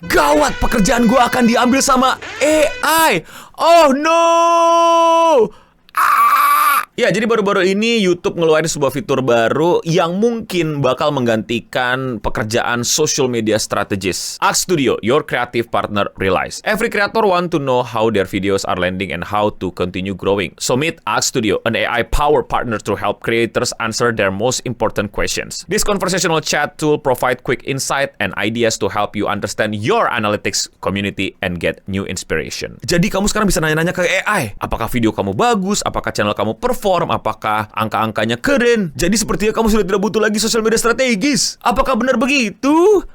Gawat, pekerjaan gue akan diambil sama AI. Oh no! Ya, jadi baru-baru ini YouTube ngeluarin sebuah fitur baru yang mungkin bakal menggantikan pekerjaan social media strategist. Ask Studio, your creative partner, realize. Every creator want to know how their videos are landing and how to continue growing. So meet Ask Studio, an AI-powered partner to help creators answer their most important questions. This conversational chat tool provide quick insight and ideas to help you understand your analytics community and get new inspiration. Jadi kamu sekarang bisa nanya-nanya ke AI, apakah video kamu bagus, apakah channel kamu perform, apakah angka-angkanya keren. Jadi sepertinya kamu sudah tidak butuh lagi sosial media strategis. Apakah benar begitu?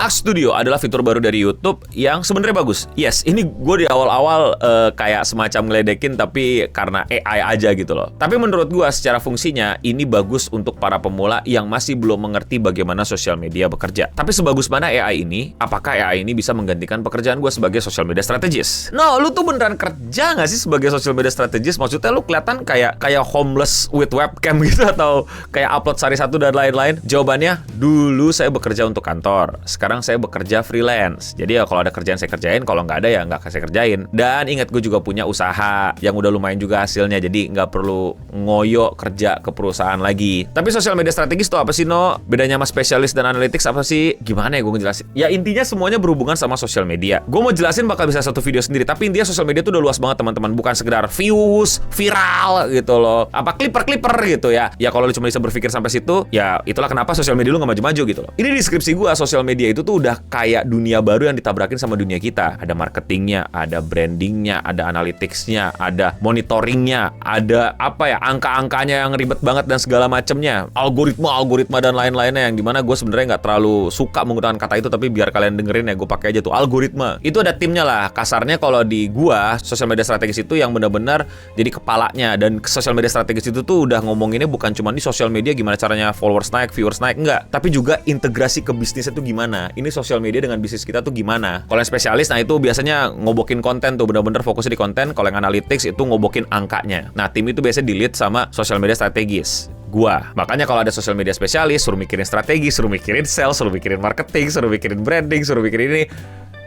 Ask Studio adalah fitur baru dari YouTube yang sebenarnya bagus. Yes, ini gue di awal-awal kayak semacam ngeledekin tapi karena AI aja gitu loh. Tapi menurut gue secara fungsinya ini bagus untuk para pemula yang masih belum mengerti bagaimana sosial media bekerja. Tapi sebagus mana AI ini? Apakah AI ini bisa menggantikan pekerjaan gue sebagai social media strategist? No, lu tuh beneran kerja nggak sih sebagai social media strategist? Maksudnya lu kelihatan kayak homeless with webcam gitu atau kayak upload sehari satu dan lain-lain? Jawabannya, dulu saya bekerja untuk kantor. Sekarang saya bekerja freelance. Jadi ya kalau ada kerjaan saya kerjain, kalau nggak ada ya nggak saya kerjain. Dan ingat gue juga punya usaha yang udah lumayan juga hasilnya. Jadi nggak perlu ngoyo kerja ke perusahaan lagi. Tapi sosial media strategis tuh apa sih, No? Bedanya sama spesialis dan analytics apa sih? Gimana ya gue ngejelasin? Ya intinya semuanya berhubungan sama sosial media. Gue mau jelasin bakal bisa satu video sendiri. Tapi intinya sosial media tuh udah luas banget teman-teman. Bukan sekedar views, viral gitu loh. Apa clipper gitu ya. Ya kalau lu cuma bisa berpikir sampai situ, ya itulah kenapa sosial media lu nggak maju-maju gitu loh. Ini deskripsi gue, sosial media itu tuh udah kayak dunia baru yang ditabrakin sama dunia kita. Ada marketingnya, ada brandingnya, ada analyticsnya, ada monitoringnya, ada apa ya, angka-angkanya yang ribet banget dan segala macemnya, algoritma dan lain-lainnya yang dimana gue sebenarnya nggak terlalu suka menggunakan kata itu, tapi biar kalian dengerin ya gue pakai aja tuh algoritma. Itu ada timnya lah. Kasarnya kalau di gua sosial media strategis itu yang benar-benar jadi kepalanya, dan sosial media strategis itu tuh udah ngomonginnya bukan cuma di sosial media gimana caranya followers naik, viewers naik, enggak, tapi juga integrasi ke bisnisnya tuh gimana. Ini sosial media dengan bisnis kita tuh gimana. Kalau yang spesialis, nah itu biasanya ngobokin konten tuh, bener-bener fokusnya di konten. Kalau yang analytics itu ngobokin angkanya. Nah tim itu biasanya di-lead sama sosial media strategis gua. Makanya kalau ada sosial media spesialis, suruh mikirin strategi, suruh mikirin sales, suruh mikirin marketing, suruh mikirin branding, suruh mikirin ini.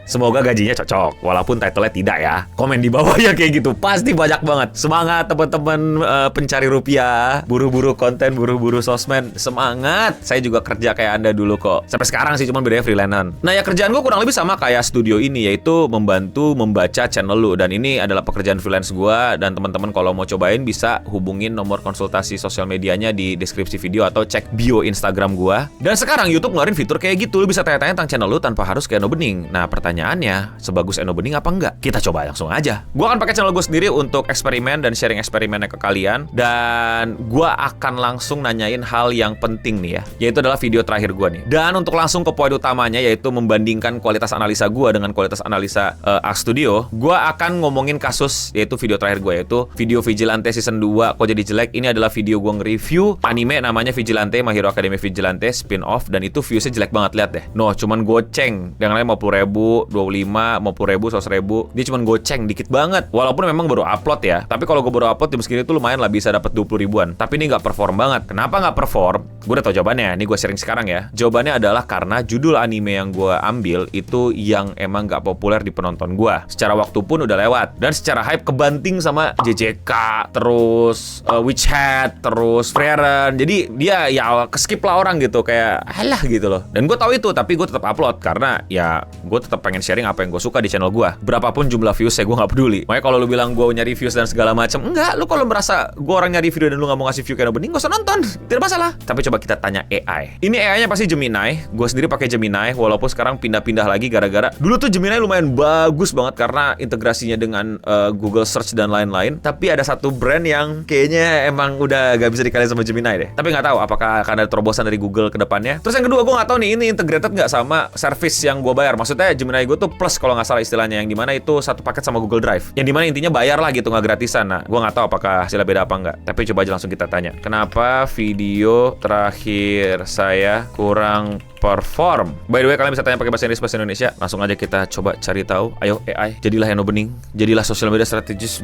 Semoga gajinya cocok, walaupun title-nya tidak ya. Komen di bawah ya kayak gitu, pasti banyak banget. Semangat teman-teman pencari rupiah, buru-buru konten, buru-buru sosmed, semangat. Saya juga kerja kayak Anda dulu kok. Sampai sekarang sih, cuman bedanya freelance. Nah ya kerjaan gue kurang lebih sama kayak studio ini, yaitu membantu membaca channel lu. Dan ini adalah pekerjaan freelance gue. Dan teman-teman kalau mau cobain bisa hubungin nomor konsultasi sosial medianya di deskripsi video atau cek bio Instagram gue. Dan sekarang YouTube ngeluarin fitur kayak gitu, lu bisa tanya-tanya tentang channel lu tanpa harus kayak Eno Bening. Nah pertanyaannya, sebagus Eno Bening apa enggak? Kita coba langsung aja. Gue akan pakai channel gue sendiri untuk eksperimen dan sharing eksperimennya ke kalian. Dan gue akan langsung nanyain hal yang penting nih ya, yaitu adalah video terakhir gue nih. Dan untuk langsung ke poin utamanya, yaitu membandingkan kualitas analisa gue dengan kualitas analisa Ask Studio, gue akan ngomongin kasus, yaitu video terakhir gue, yaitu video Vigilante season 2 kok jadi jelek. Ini adalah video gue nge-review anime namanya Vigilante, My Hero Academia Vigilante spin-off. Dan itu viewsnya jelek banget, lihat deh. No, cuman goceng. Yang lain 50.000, 25, 50.000, 100.000. Dia cuma goceng dikit banget. Walaupun memang baru upload ya. Tapi kalau gue baru upload jam segini tuh lumayan lah, bisa dapat 20 ribuan. Tapi ini nggak perform banget. Kenapa nggak perform? Gue udah tau jawabannya. Ini gue sharing sekarang ya. Jawabannya adalah karena judul anime yang gue ambil itu yang emang nggak populer di penonton gue. Secara waktu pun udah lewat. Dan secara hype kebanting sama JJK, terus Witch Hat, terus Frieren. Jadi dia ya keskip lah orang gitu. Kayak alah gitu loh. Dan gue tahu itu, tapi gue tetap upload. Karena ya gue tetap pengen sharing apa yang gue suka di channel gue. Berapapun jumlah views gue nggak peduli. Makanya kalau lu bilang gue nyari views dan segala macam, enggak. Lu kalau merasa gue orang nyari video dan lu nggak mau ngasih view kayak Bening, gak usah nonton, tidak masalah. Tapi coba kita tanya AI. Ini AI-nya pasti Gemini. Gue sendiri pakai Gemini, walaupun sekarang pindah-pindah lagi gara-gara dulu tuh Gemini lumayan bagus banget karena integrasinya dengan Google Search dan lain-lain. Tapi ada satu brand yang kayaknya emang udah gak bisa dikalahin sama Gemini deh. Tapi nggak tahu apakah akan ada terobosan dari Google ke depannya. Terus yang kedua, gue nggak tahu nih ini integrated nggak sama service yang gue bayar. Maksudnya Gemini gue tuh plus kalau nggak salah istilahnya, yang dimana itu satu paket sama Google Drive, yang dimana intinya bayar lah gitu, nggak gratisan. Nah gue nggak tahu apakah hasilnya beda apa nggak, tapi coba aja langsung kita tanya, kenapa video terakhir saya kurang perform? By the way, kalian bisa tanya pakai bahasa Inggris, bahasa Indonesia. Langsung aja kita coba cari tahu. Ayo AI, jadilah Eno Bening, jadilah social media strategis.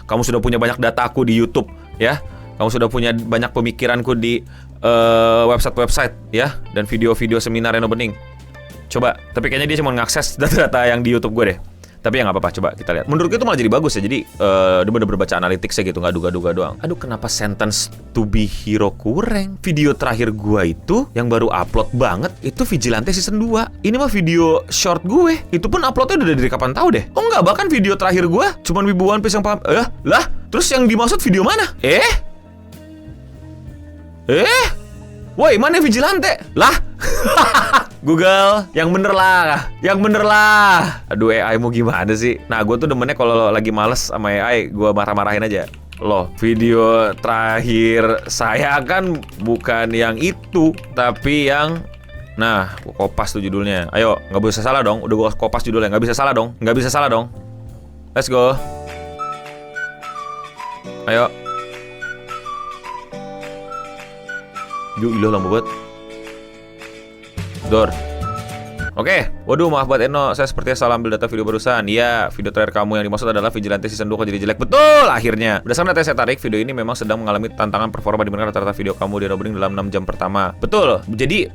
Kamu sudah punya banyak data aku di YouTube ya. Kamu sudah punya banyak pemikiranku di website-website ya, dan video-video seminar Eno Bening. Coba, tapi kayaknya dia cuma ngakses data-data yang di YouTube gue deh. Tapi ya nggak apa-apa, coba kita lihat. Menurut gue itu malah jadi bagus ya. Jadi dia bener-bener baca analytics-nya gitu, nggak duga-duga doang. Aduh, kenapa sentence to be hero kurang? Video terakhir gue itu yang baru upload banget itu Vigilante season 2. Ini mah video short gue. Itu pun uploadnya udah dari kapan tahu deh. Oh enggak, bahkan video terakhir gue cuman Wibu One Piece yang paham. Lah, terus yang dimaksud video mana? Woi, mana Vigilante? Lah. Google, yang bener lah. Aduh, AI mau gimana sih? Nah, gue tuh demennya kalau lagi males sama AI, gue marah-marahin aja. Loh, video terakhir saya kan bukan yang itu, tapi yang... Nah, gue kopas tuh judulnya. Ayo, nggak bisa salah dong. Udah gue kopas judulnya, nggak bisa salah dong. Let's go. Ayo. Yuk, ilah lama banget. Dor. Oke, waduh maaf buat Eno, saya sepertinya salah ambil data video barusan. Ya, video terakhir kamu yang dimaksud adalah Vigilante season 2 kok jadi jelek. Betul, akhirnya. Berdasarkan data yang saya tarik, video ini memang sedang mengalami tantangan performa dibandingkan rata-rata video kamu di Eno Bening dalam 6 jam pertama. Betul, jadi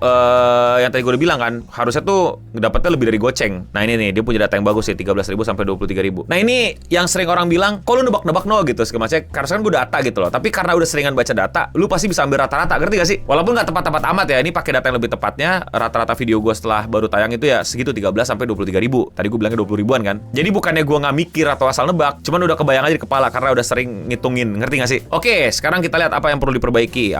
yang tadi gue udah bilang kan, harusnya tuh dapetnya lebih dari goceng. Nah ini nih, dia punya data yang bagus ya, 13.000 sampai 23.000. Nah ini yang sering orang bilang, kok lu nebak-nebak no gitu, segala macam. Karena kan gue data gitu loh. Tapi karena udah seringan baca data, lu pasti bisa ambil rata-rata, ngerti gak sih? Walaupun gak tepat-tepat amat ya, ini pakai data yang lebih tepatnya, rata-rata video gue setelah baru tayang itu ya segitu 13 sampai 23.000. Tadi gue bilangnya 20 ribuan kan. Jadi bukannya gue nggak mikir atau asal nebak, cuman udah kebayang aja di kepala karena udah sering ngitungin. Ngerti nggak sih? Oke, sekarang kita lihat apa yang perlu diperbaiki.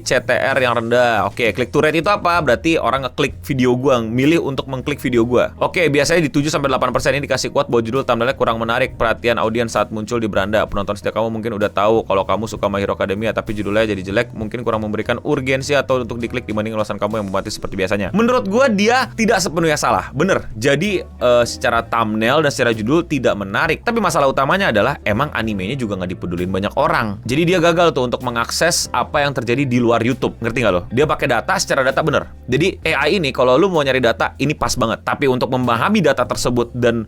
CTR yang rendah. Oke, click to rate itu apa? Berarti orang ngeklik video gue, milih untuk mengklik video gue. Oke, biasanya di 7 sampai 8% ini dikasih quote bahwa judul thumbnailnya kurang menarik perhatian audiens saat muncul di beranda. Penonton setia kamu mungkin udah tahu kalau kamu suka My Hero Academia, tapi judulnya jadi jelek, mungkin kurang memberikan urgensi atau untuk diklik dibanding ulasan kamu yang memati seperti biasanya. Menurut gue dia tidak sepenuhnya salah, bener. Jadi secara thumbnail dan secara judul tidak menarik. Tapi masalah utamanya adalah emang animenya juga nggak dipedulin banyak orang. Jadi dia gagal tuh untuk mengakses apa yang terjadi di luar YouTube. Ngerti nggak lo? Dia pakai data, secara data bener. Jadi AI ini kalau lu mau nyari data ini pas banget. Tapi untuk memahami data tersebut dan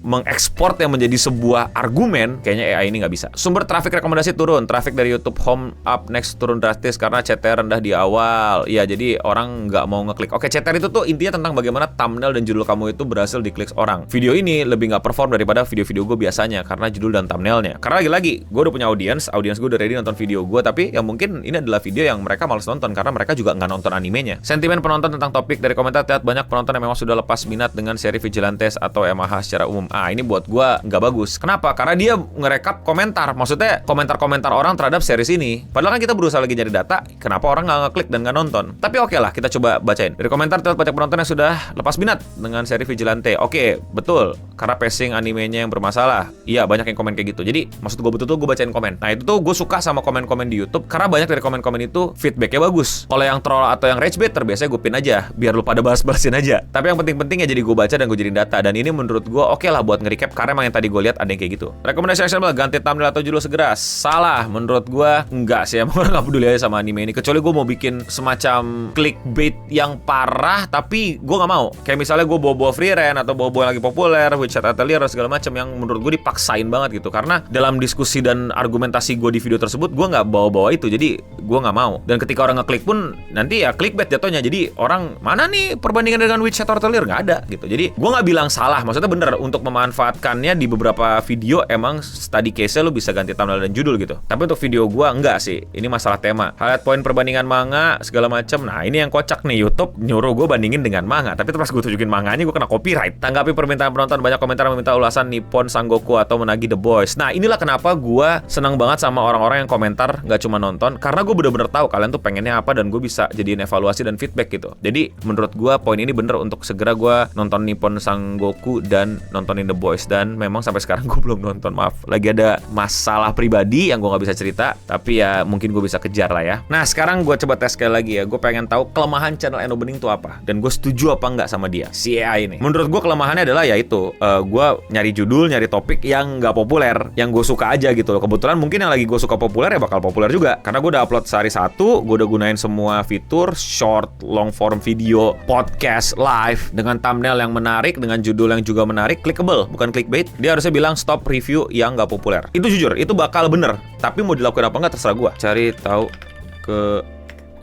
mengekspor yang menjadi sebuah argumen, kayaknya AI ini nggak bisa. Sumber traffic rekomendasi turun. Traffic dari YouTube Home up next turun drastis karena CTR rendah di awal. Ya jadi orang nggak mau ngeklik. Oke, CTR itu tuh intinya tentang bagaimana thumbnail dan judul kamu itu berhasil diklik orang. Video ini lebih nggak perform daripada video-video gue biasanya karena judul dan thumbnailnya. Karena lagi-lagi gue udah punya audiens gue udah ready nonton video gue, tapi yang mungkin ini adalah video yang mereka malas nonton karena mereka juga nggak nonton animenya. Sentimen penonton tentang topik dari komentar terlihat banyak penonton yang memang sudah lepas minat dengan seri Vigilantes atau MAH secara umum. Ini buat gue nggak bagus. Kenapa? Karena dia ngerekap komentar. Maksudnya komentar-komentar orang terhadap series ini. Padahal kan kita berusaha lagi nyari data. Kenapa orang nggak ngeklik dan nggak nonton? Tapi oke lah, kita coba bacain. Dari komentar terlihat banyak penonton yang sudah lepas minat dengan seri Vigilante. Oke, betul. Karena pacing animenya yang bermasalah. Iya, banyak yang komen kayak gitu. Jadi, maksud gue betul-betul gue bacain komen. Nah, itu tuh gue suka sama komen-komen di YouTube karena banyak dari komen-komen itu feedbacknya bagus. Kalau yang troll atau yang rage bait, biasanya gue pin aja biar lu pada bahas-bahasin aja. Tapi yang penting-penting ya jadi gue baca dan gue jadiin data. Dan ini menurut gue oke lah buat nge-recap karena emang yang tadi gue lihat ada yang kayak gitu. Rekomendasi actionable, ganti thumbnail atau judul segera. Salah, menurut gue enggak sih. Emang orang gak peduli aja sama anime ini. Kecuali gue mau bikin semacam clickbait yang parah, tapi gue gak mau. Kayak misalnya gue bawa-bawa free rent atau bawa-bawa yang lagi populer, WeChat Atelier dan segala macam yang menurut gue dipaksain banget gitu. Karena dalam diskusi dan argumentasi gue di video tersebut gue nggak bawa-bawa itu, jadi gue nggak mau. Dan ketika orang ngeklik pun nanti ya clickbait jatuhnya. Jadi orang mana nih perbandingan dengan WeChat Atelier, nggak ada gitu. Jadi gue nggak bilang salah, maksudnya bener untuk memanfaatkannya di beberapa video emang study case-nya lu bisa ganti thumbnail dan judul gitu. Tapi untuk video gue enggak sih. Ini masalah tema. Highlight poin perbandingan manga segala macam. Nah ini yang kocak nih, YouTube nyuruh gue bandingin dengan manga. Tapi pas gue tunjukin manganya gue kena copyright. Tanggapi permintaan penonton, banyak komentar meminta ulasan Nippon Sangoku atau menagih The Boys. Nah inilah kenapa gue senang banget sama orang-orang yang komentar nggak cuma nonton, karena gue bener-bener tahu kalian tuh pengennya apa dan gue bisa jadiin evaluasi dan feedback gitu. Jadi menurut gue poin ini bener untuk segera gue nonton Nippon Sangoku dan nontonin The Boys. Dan memang sampai sekarang gue belum nonton, maaf. Lagi ada masalah pribadi yang gue nggak bisa cerita, tapi ya mungkin gue bisa kejar lah ya. Nah sekarang gue coba tes sekali lagi ya. Gue pengen tahu kelemahan channel Eno Bening tuh apa, dan gue setuju apa nggak sama dia, si AI ini. Menurut gue kelemahannya adalah yaitu gue nyari judul, nyari topik yang nggak populer, yang gue suka aja gitu loh. Kebetulan mungkin yang lagi gue suka populer ya bakal populer juga, karena gue udah upload sehari satu, gue udah gunain semua fitur short, long form video, podcast, live dengan thumbnail yang menarik, dengan judul yang juga menarik, clickable clickable, bukan clickbait. Dia harusnya bilang stop review yang nggak populer. Itu jujur, itu bakal bener. Tapi mau dilakukan apa nggak terserah gua. Cari tahu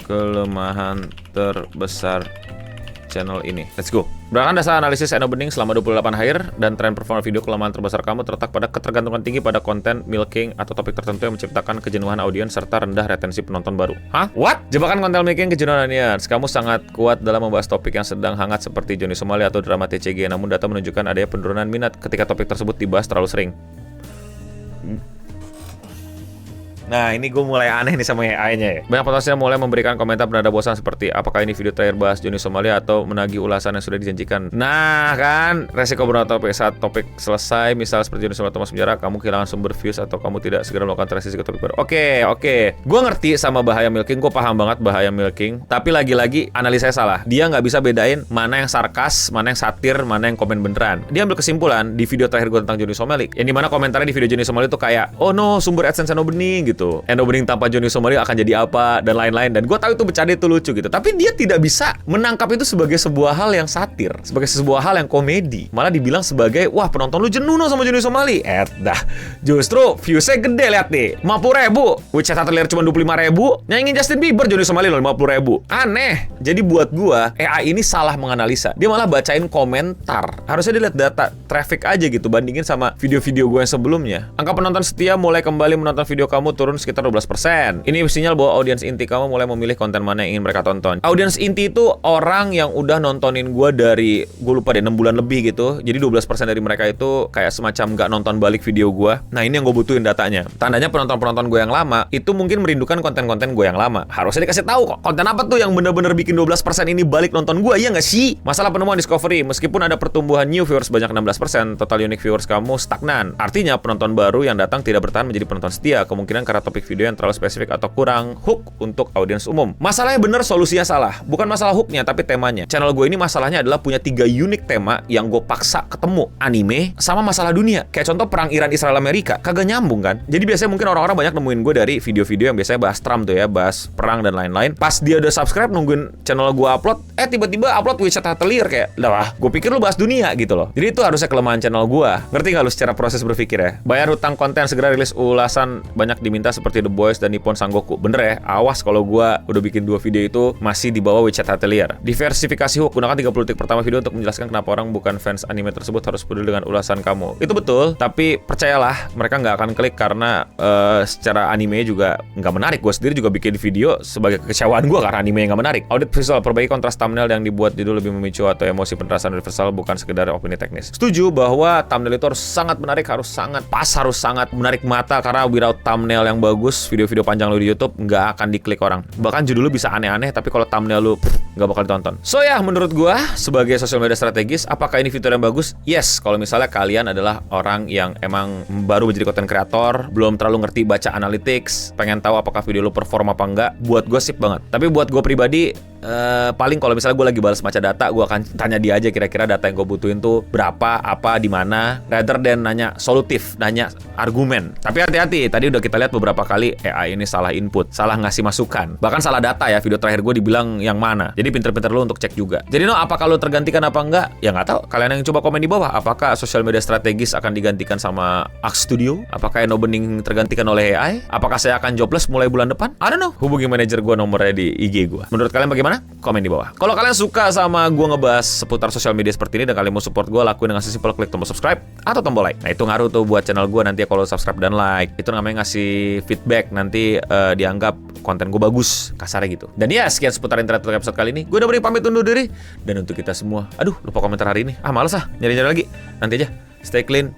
kelemahan terbesar channel ini. Let's go. Berdasarkan dasar analisis Eno Bening selama 28 hari dan tren performa video, kelemahan terbesar kamu terletak pada ketergantungan tinggi pada konten milking atau topik tertentu yang menciptakan kejenuhan audiens serta rendah retensi penonton baru. Hah? What? Jebakan konten milking kejenuhan audiens. Kamu sangat kuat dalam membahas topik yang sedang hangat seperti Johnny Somali atau drama TCG, namun data menunjukkan adanya penurunan minat ketika topik tersebut dibahas terlalu sering. Nah, ini gue mulai aneh nih sama AI-nya ya. Banyak potensial mulai memberikan komentar bernada bosan seperti apakah ini video terakhir bahas Johnny Somali atau menagih ulasan yang sudah dijanjikan. Nah kan, resiko berat topik saat topik selesai, misal seperti Johnny Somali atau Mas Penjara, kamu kehilangan sumber views atau kamu tidak segera melakukan transisi ke topik baru. Oke. Gue ngerti sama bahaya milking, gue paham banget bahaya milking. Tapi lagi-lagi analisa saya salah. Dia nggak bisa bedain mana yang sarkas, mana yang satir, mana yang komen beneran. Dia ambil kesimpulan di video terakhir gue tentang Johnny Somali, yang dimana komentarnya di video Johnny Somali itu kayak, oh no, sumber AdSense Eno Bening gitu. Eno Bening tanpa Johnny Somali akan jadi apa dan lain-lain, dan gue tahu itu bercanda, itu lucu gitu, tapi dia tidak bisa menangkap itu sebagai sebuah hal yang satir, sebagai sebuah hal yang komedi, malah dibilang sebagai wah penonton lu jenuh no sama Johnny Somali. Justru viewsnya gede, lihat nih, 50.000, WeChat Atelier cuma 25.000, nyanyiin Justin Bieber Johnny Somali loh 50.000. Aneh. Jadi buat gue AI ini salah menganalisa, dia malah bacain komentar. Harusnya dia lihat data traffic aja gitu, bandingin sama video-video gue yang sebelumnya. Angka penonton setia mulai kembali menonton video kamu turun sekitar 12%. Ini sinyal bahwa audiens inti kamu mulai memilih konten mana yang ingin mereka tonton. Audiens inti itu orang yang udah nontonin gue dari, gue lupa deh, 6 bulan lebih gitu. Jadi 12% dari mereka itu kayak semacam gak nonton balik video gue. Nah ini yang gue butuhin datanya. Tandanya penonton-penonton gue yang lama itu mungkin merindukan konten-konten gue yang lama. Harusnya dikasih tahu kok, konten apa tuh yang bener-bener bikin 12% ini balik nonton gue, iya gak sih? Masalah penemuan discovery, meskipun ada pertumbuhan new viewers banyak 16%, total unique viewers kamu stagnan. Artinya penonton baru yang datang tidak bertahan menjadi penonton setia, kemungkinan karena topik video yang terlalu spesifik atau kurang hook untuk audiens umum. Masalahnya bener, solusinya salah. Bukan masalah hooknya, tapi temanya. Channel gue ini masalahnya adalah punya 3 unik tema yang gue paksa ketemu. Anime, sama masalah dunia. Kayak contoh perang Iran Israel Amerika, kagak nyambung kan? Jadi biasanya mungkin orang-orang banyak nemuin gue dari video-video yang biasanya bahas Trump tuh ya, bahas perang dan lain-lain. Pas dia udah subscribe nungguin channel gue upload, tiba-tiba upload WeChat Atelier, kayak, lah, gue pikir lu bahas dunia gitu loh. Jadi itu harusnya kelemahan channel gue. Ngerti gak lu secara proses berpikir ya? Bayar hutang konten, segera rilis ulasan banyak diminta seperti The Boys dan Nippon Sangoku. Bener ya, awas kalau gua udah bikin 2 video itu masih di bawah WeChat Atelier. Diversifikasi hook, gunakan 30 detik pertama video untuk menjelaskan kenapa orang bukan fans anime tersebut harus peduli dengan ulasan kamu. Itu betul, tapi percayalah mereka nggak akan klik karena secara anime juga nggak menarik. Gua sendiri juga bikin video sebagai kekecewaan gua karena anime yang nggak menarik. Audit visual, perbaiki kontras thumbnail yang dibuat judul lebih memicu atau emosi, penjelasan universal bukan sekedar opini teknis. Setuju bahwa thumbnail itu harus sangat menarik, harus sangat pas, harus sangat menarik mata, karena without thumbnail yang bagus, video-video panjang lu di YouTube nggak akan diklik orang. Bahkan judul lu bisa aneh-aneh, tapi kalau thumbnail lu nggak bakal ditonton. So ya, menurut gua sebagai sosial media strategis, apakah ini fitur yang bagus? Yes, kalau misalnya kalian adalah orang yang emang baru menjadi content creator, belum terlalu ngerti baca analytics, pengen tahu apakah video lu perform apa enggak, buat gua sip banget. Tapi buat gua pribadi, paling kalau misalnya gue lagi balas baca data, gue akan tanya dia aja kira-kira data yang gue butuhin tuh berapa, apa, di mana, rather than nanya solutif, nanya argumen. Tapi hati-hati, tadi udah kita lihat beberapa kali AI ini salah input, salah ngasih masukan, bahkan salah data ya. Video terakhir gue dibilang yang mana, jadi pinter-pinter lu untuk cek juga. Jadi apakah lu tergantikan apa enggak? Ya nggak tahu. Kalian yang coba komen di bawah, apakah sosial media strategis akan digantikan sama Axe Studio? Apakah Eno Bening tergantikan oleh AI? Apakah saya akan jobless mulai bulan depan? I don't know. Hubungi manajer gue, nomornya di IG gue. Menurut kalian bagaimana? Komen di bawah. Kalau kalian suka sama gue ngebahas seputar sosial media seperti ini dan kalian mau support gue, lakuin dengan sesimpel klik tombol subscribe atau tombol like. Nah itu ngaruh tuh buat channel gue nanti kalau subscribe dan like. Itu namanya ngasih feedback, nanti dianggap konten gue bagus, kasarnya gitu. Dan ya, sekian seputar internet untuk episode kali ini. Gue udah beri pamit undur diri. Dan untuk kita semua, aduh lupa komentar hari ini. Males nyari-nyari lagi. Nanti aja. Stay clean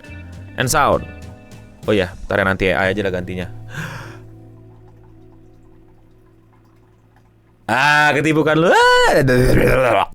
and sound. Oh iya, ntar ya nanti AI aja lah gantinya. Ketipu kan lu.